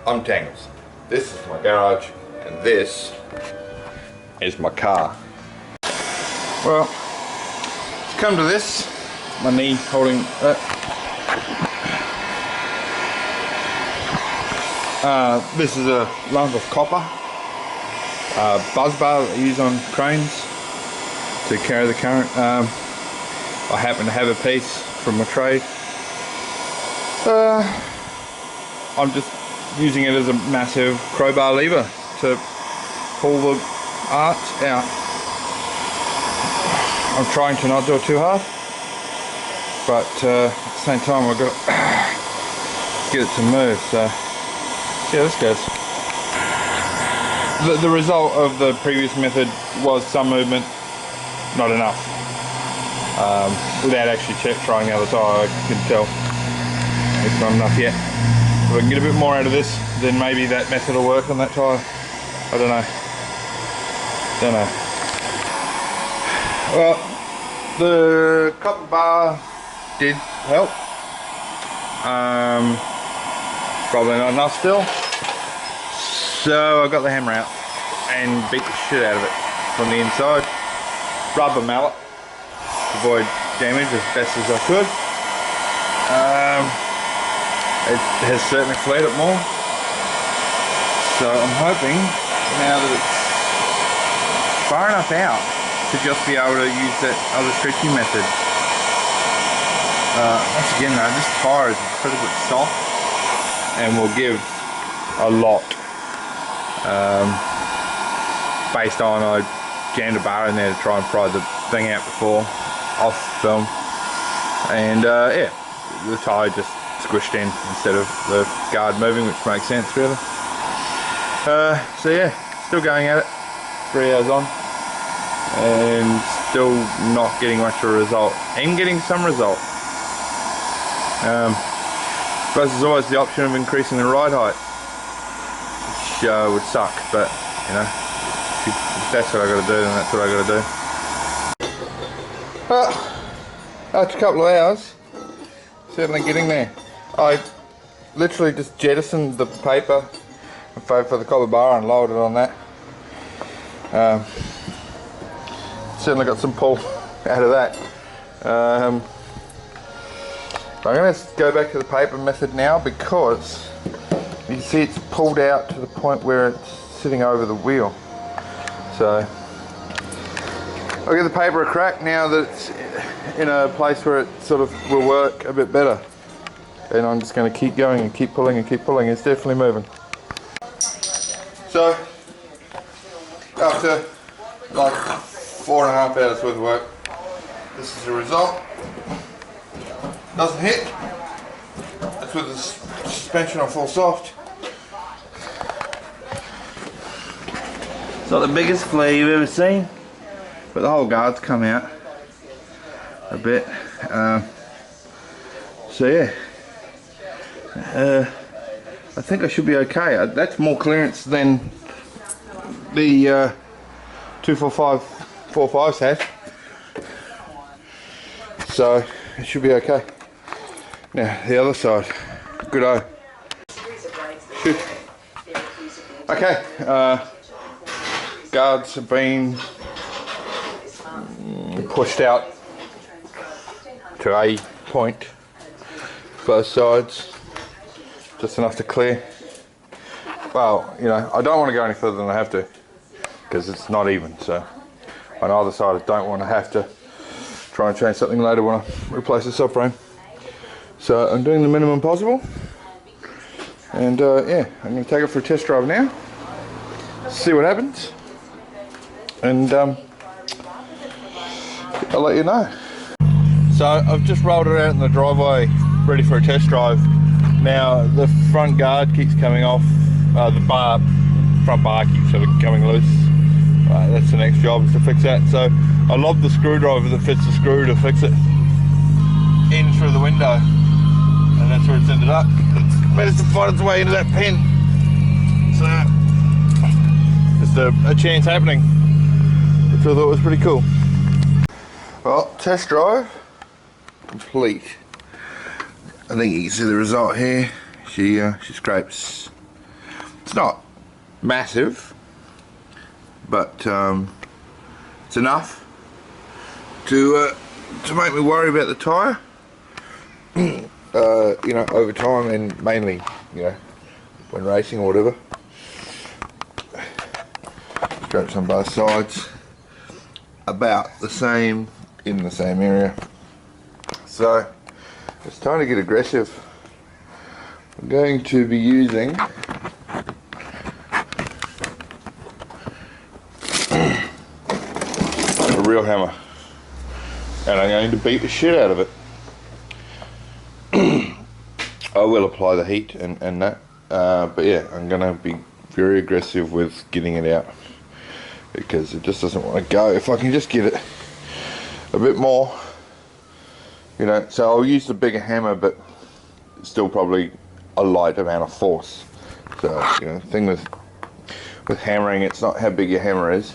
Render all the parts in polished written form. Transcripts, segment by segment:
I'm Tangles. This is my garage, and this is my car. Well, it's come to this. My knee holding this is a lump of copper buzz bar that I use on cranes to carry the current. I happen to have a piece from my trade. I'm just using it as a massive crowbar lever to pull the arch out. I'm trying to not do it too hard, but at the same time I've got to get it to move, so yeah, this goes. The result of the previous method was some movement, not enough. Without actually trying the other side, I can tell it's not enough yet. If I can get a bit more out of this, then maybe that method will work on that tyre. I don't know. Well, the copper bar did help. Probably not enough still. So I got the hammer out and beat the shit out of it from the inside. Rubber mallet to avoid damage as best as I could. It has certainly flared it more. So I'm hoping now that it's far enough out to just be able to use that other stretchy method. Once again though, this tire is incredibly soft and will give a lot. Based on I jammed a bar in there to try and pry the thing out before off film, and yeah, the tyre just squished in instead of the guard moving, which makes sense really. So yeah, still going at it, 3 hours on, and still not getting much of a result. I'm getting some result. But there's always the option of increasing the ride height, which would suck, but you know, if that's what I got to do, then that's what I got to do. Well, after a couple of hours, certainly getting there. I literally just jettisoned the paper for the copper bar and lowered it on that. Certainly got some pull out of that. I'm going to go back to the paper method now because you can see it's pulled out to the point where it's sitting over the wheel. So I'll give the paper a crack now that it's in a place where it sort of will work a bit better. And I'm just going to keep going and keep pulling and keep pulling. It's definitely moving. So after like 4.5 hours worth of work, this is the result. Doesn't hit. It's with the suspension on full soft. It's not the biggest flare you've ever seen, but the whole guard's come out a bit. So yeah, I think I should be okay. That's more clearance than the 245 45s had, so it should be okay. Now the other side, good-o. Shoot. Okay, guards have been pushed out to a point, both sides, just enough to clear. Well, you know, I don't want to go any further than I have to because it's not even, so on either side I don't want to have to try and change something later when I replace the subframe. So I'm doing the minimum possible, and yeah, I'm going to take it for a test drive now, see what happens, and I'll let you know. So I've just rolled it out in the driveway, ready for a test drive. Now the front guard keeps coming off, the front bar keeps sort of coming loose. That's the next job, is to fix that. So I lobbed the screwdriver that fits the screw to fix it in through the window, and that's where it's ended up. It's managed to find its way into that pin. So just a chance happening, which I thought was pretty cool. Well, test drive complete. I think you can see the result here. She scrapes It's not massive, but it's enough to make me worry about the tyre. You know, over time, and mainly, you know, when racing or whatever. Scrapes on both sides, about the same, in the same area. So it's time to get aggressive. I'm going to be using a real hammer, and I'm going to beat the shit out of it. I will apply the heat and that, but yeah, I'm going to be very aggressive with getting it out, because it just doesn't want to go. If I can just get it a bit more, you know, so I'll use the bigger hammer, but still probably a light amount of force. So, you know, the thing with hammering, it's not how big your hammer is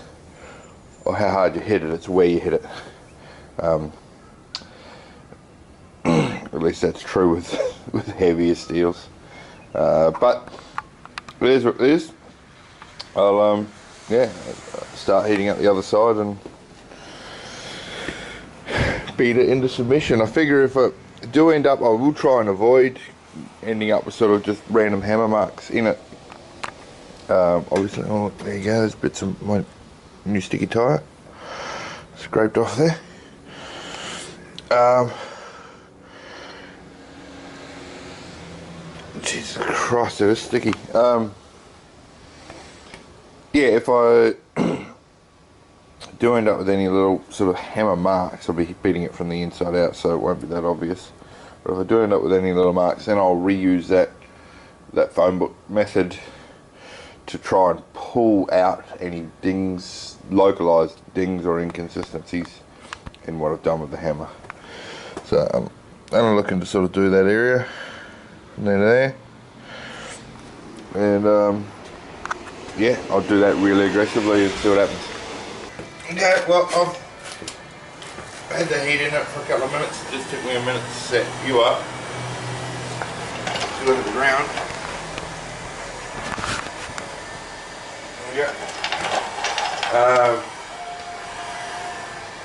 or how hard you hit it, it's where you hit it. At least that's true with heavier steels. But it is what it is. I'll yeah, start heating up the other side and beat it into submission. I figure if I do end up, I will try and avoid ending up with sort of just random hammer marks in it. Obviously, oh, there you go, there's bits of my new sticky tyre scraped off there. Jesus Christ, it is sticky. Yeah, if I do end up with any little sort of hammer marks, I'll be beating it from the inside out, so it won't be that obvious. But if I do end up with any little marks, then I'll reuse that phone book method to try and pull out any dings, localized dings or inconsistencies in what I've done with the hammer. So I'm looking to sort of do that area from there, and yeah, I'll do that really aggressively and see what happens. Okay, well, I've had the heat in it for a couple of minutes. It just took me a minute to set you up. Look at the ground. There we go.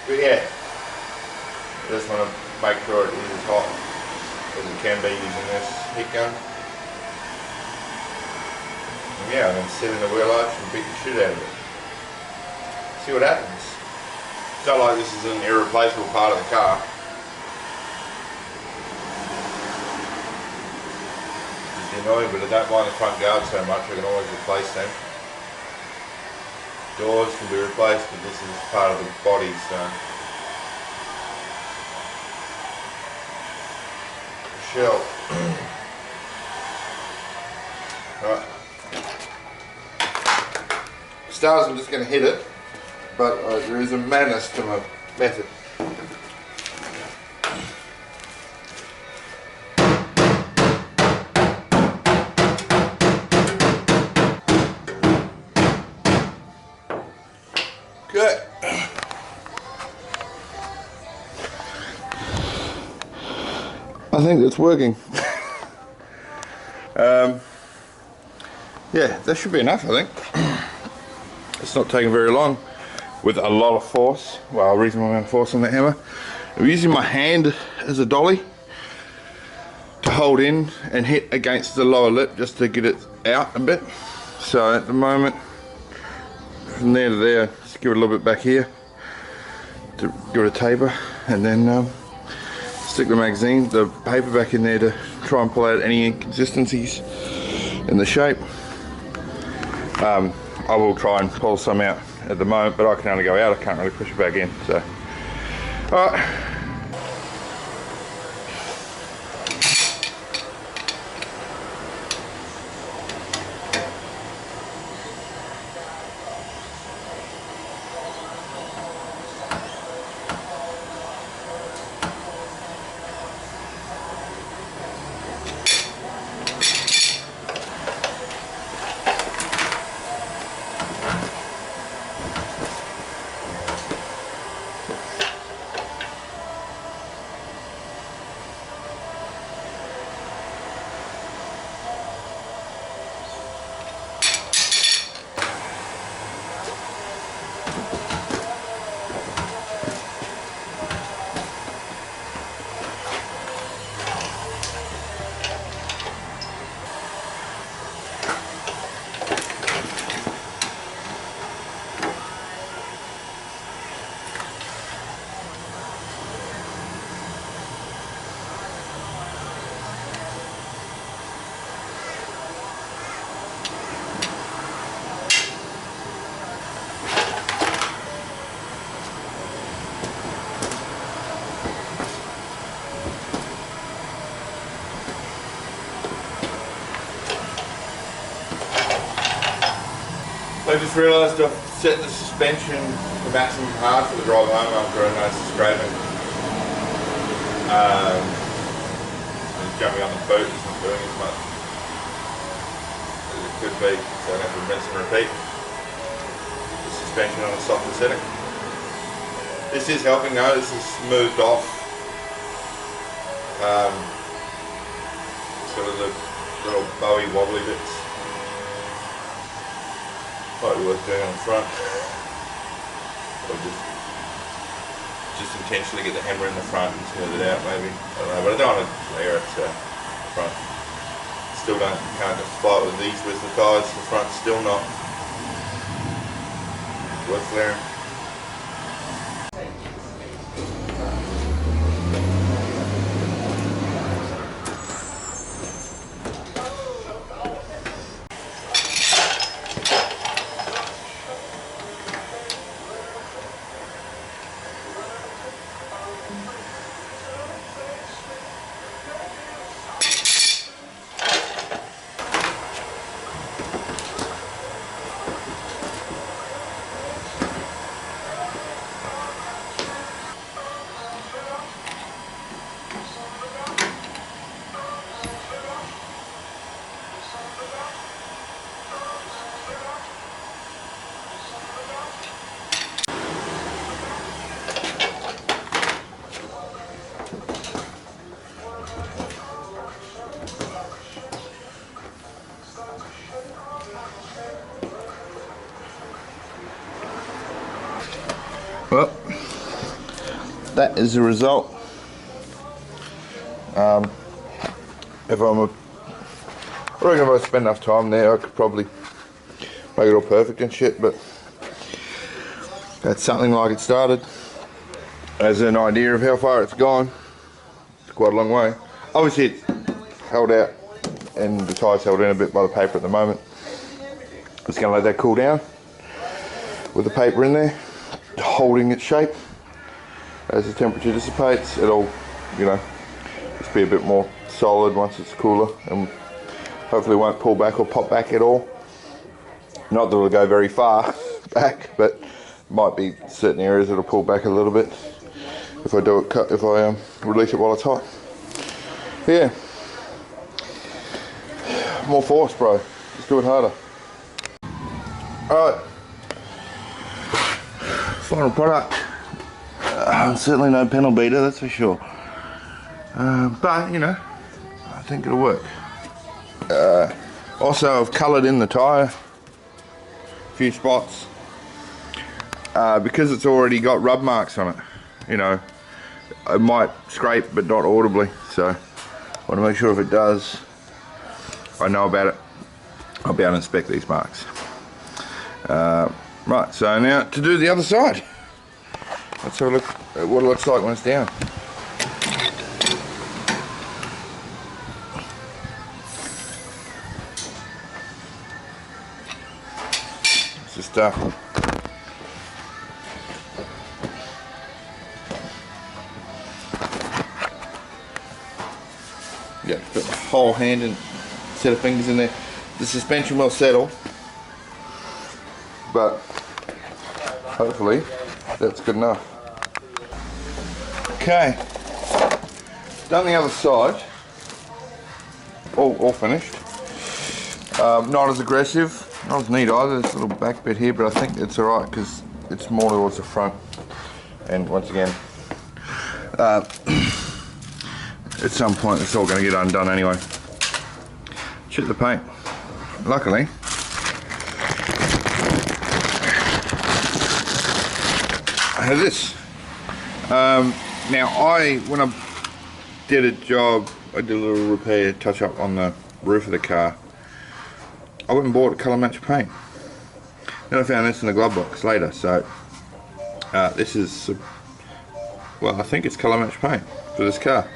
But yeah, I just want to make sure it is as hot as it can be using this heat gun. And yeah, I'm going to sit in the wheel arch and beat the shit out of it. See what happens. It's not like this is an irreplaceable part of the car. It's annoying, but I don't mind the front guard so much, I can always replace them. Doors can be replaced, but this is part of the body, so. Shell. Right. Stars, I'm just going to hit it, but there is a madness to my method. Okay. I think that's working. Yeah, that should be enough, I think. It's not taking very long with a lot of force, well, a reasonable amount of force on the hammer. I'm using my hand as a dolly to hold in and hit against the lower lip just to get it out a bit. So at the moment, from there to there, just give it a little bit back here to give it a taper, and then stick the magazine, the paper back in there to try and pull out any inconsistencies in the shape. I will try and pull some out at the moment, but I can only go out, I can't really push it back in. So, alright. I just realised I've set the suspension to maximum hard for the drive home after I noticed the scraping. And jumping on the boot isn't doing as much as it could be, so I have to rinse and repeat the suspension on a softer setting. This is helping though, this is smoothed off sort of the little bowy wobbly bits. Might be worth doing on the front. Or just intentionally get the hammer in the front and smooth it out maybe. I don't know, but I don't want to flare it so the front. Still can't apply it with these with the tyres, the front's still not worth flaring. Well, that is the result. I reckon if I spend enough time there I could probably make it all perfect and shit, but that's something like it started. As an idea of how far it's gone, it's quite a long way. Obviously it's held out and the tyre's held in a bit by the paper at the moment. Just going to let that cool down with the paper in there, holding its shape. As the temperature dissipates, it'll, you know, just be a bit more solid once it's cooler, and hopefully won't pull back or pop back at all. Not that it'll go very far back, but might be certain areas that'll pull back a little bit if I do it. If I release it while it's hot. Yeah, more force, bro. Let's do it harder. All right. Final product. Certainly no panel beater, that's for sure. But you know, I think it'll work. Also, I've coloured in the tyre a few spots because it's already got rub marks on it. You know, it might scrape, but not audibly. So, I want to make sure if it does, I know about it. I'll be able to inspect these marks. Right, so now to do the other side. Let's have a look at what it looks like when it's down. It's just yeah, put the whole hand and set of fingers in there. The suspension will settle, but hopefully that's good enough. Okay, done the other side, all finished. Not as aggressive, not as neat either, this little back bit here, but I think it's alright because it's more towards the front. And once again, at some point it's all going to get undone anyway. Chip the paint. Luckily, I have this. Now when I did a job, I did a little repair, touch up on the roof of the car. I went and bought colour match paint. Then I found this in the glove box later, so this is, well, I think it's colour match paint for this car.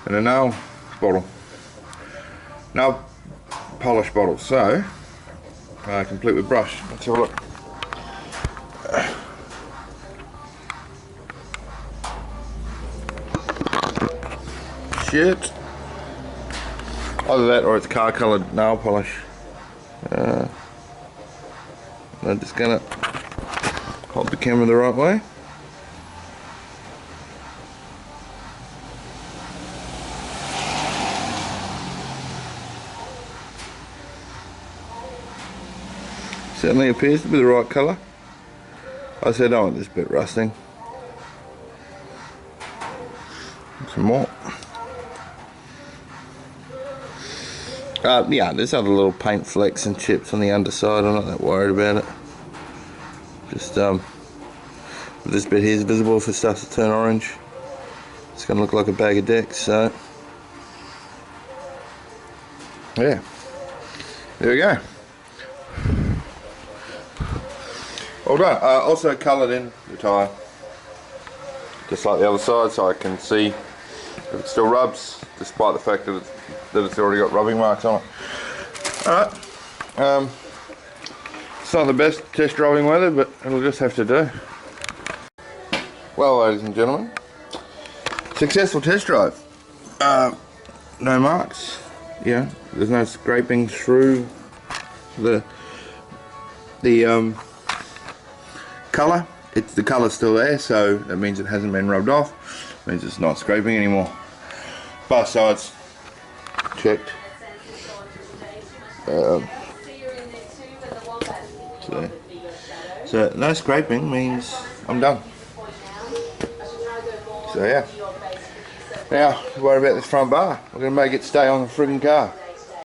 And a nail bottle. Nail polish bottle, so complete with brush. Let's have a look. Shit. Either that or it's car coloured nail polish. I'm just gonna hold the camera the right way. Certainly appears to be the right colour. I said I want this bit rusting. Some more. Yeah, there's other little paint flecks and chips on the underside. I'm not that worried about it. Just this bit here is visible if it starts to turn orange. It's going to look like a bag of decks. So yeah, there we go. All done. Also coloured in the tyre, just like the other side, so I can see if it still rubs, despite the fact that it's already got rubbing marks on it. Alright, it's not the best test driving weather, but it'll just have to do. Well, ladies and gentlemen, successful test drive. No marks, yeah, there's no scraping through the colour. The colour's still there, so that means it hasn't been rubbed off. It means it's not scraping anymore. Both sides checked. So no scraping means I'm done. So yeah. Now, worry about this front bar. We're going to make it stay on the friggin' car.